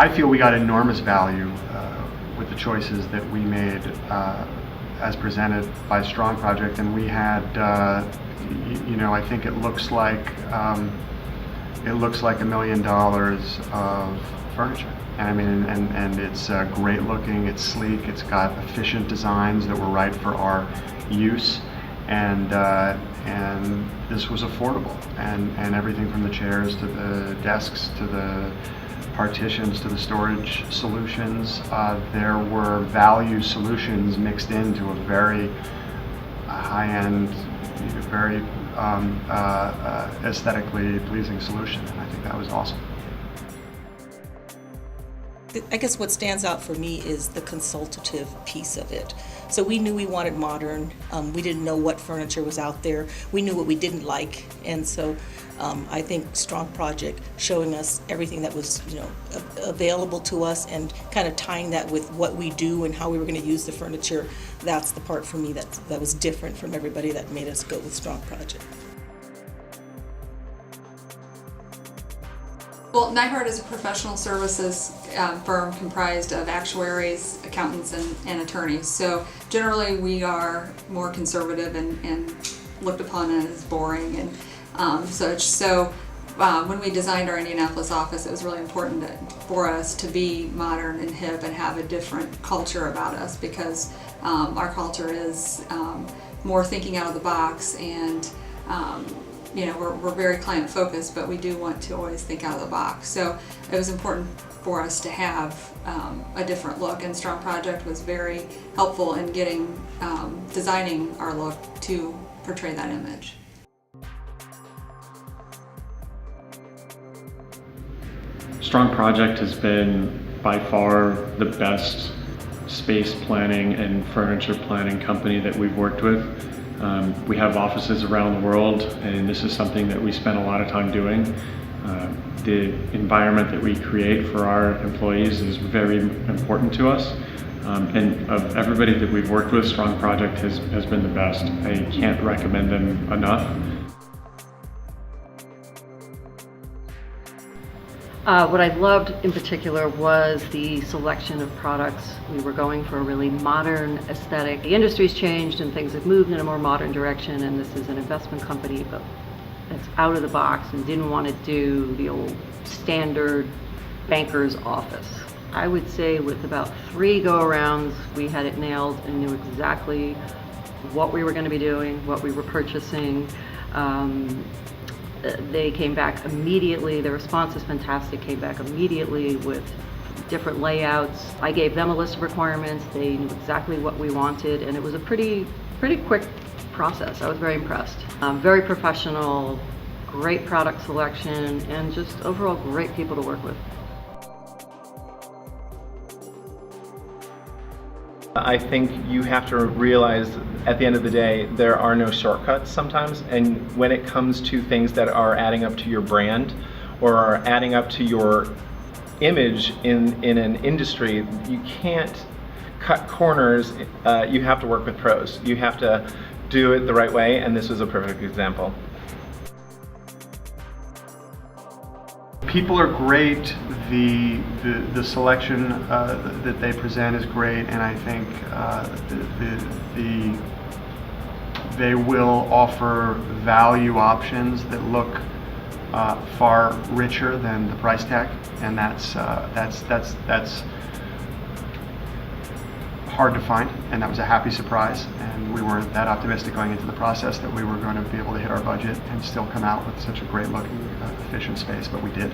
I feel we got enormous value with the choices that we made as presented by StrongProject, and we had, I think it looks like $1 million of furniture. And I mean, and it's great looking, it's sleek, it's got efficient designs that were right for our use, and this was affordable. And everything from the chairs to the desks to the partitions to the storage solutions, there were value solutions mixed into a very high-end, very aesthetically pleasing solution, and I think that was awesome. I guess what stands out for me is the consultative piece of it. So we knew we wanted modern. We didn't know what furniture was out there. We knew what we didn't like, and so I think StrongProject showing us everything that was available to us and kind of tying that with what we do and how we were going to use the furniture. That's the part for me that was different from everybody that made us go with StrongProject. Well, Nyhard is a professional services firm comprised of actuaries, accountants, and attorneys. So generally we are more conservative and looked upon as boring and such. So when we designed our Indianapolis office, it was really important for us to be modern and hip and have a different culture about us, because our culture is more thinking out of the box, and we're very client focused, but we do want to always think out of the box. So it was important for us to have a different look, and StrongProject was very helpful in designing our look to portray that image. StrongProject has been by far the best space planning and furniture planning company that we've worked with. We have offices around the world, and this is something that we spend a lot of time doing. The environment that we create for our employees is very important to us. And of everybody that we've worked with, StrongProject has been the best. I can't recommend them enough. What I loved in particular was the selection of products. We were going for a really modern aesthetic. The industry's changed and things have moved in a more modern direction, and this is an investment company but that's out of the box and didn't want to do the old standard banker's office. I would say with about 3 go-arounds, we had it nailed and knew exactly what we were going to be doing, what we were purchasing. They came back immediately. The response is fantastic. Came back immediately with different layouts. I gave them a list of requirements. They knew exactly what we wanted, and it was a pretty quick process. I was very impressed. Very professional, great product selection, and just overall great people to work with. I think you have to realize at the end of the day there are no shortcuts sometimes, and when it comes to things that are adding up to your brand or are adding up to your image in an industry, you can't cut corners. You have to work with pros. You have to do it the right way, and this was a perfect example. People are great. The selection that they present is great, and I think they will offer value options that look far richer than the price tag, and that's hard to find, and that was a happy surprise. And we weren't that optimistic going into the process that we were going to be able to hit our budget and still come out with such a great looking, efficient space, but we did.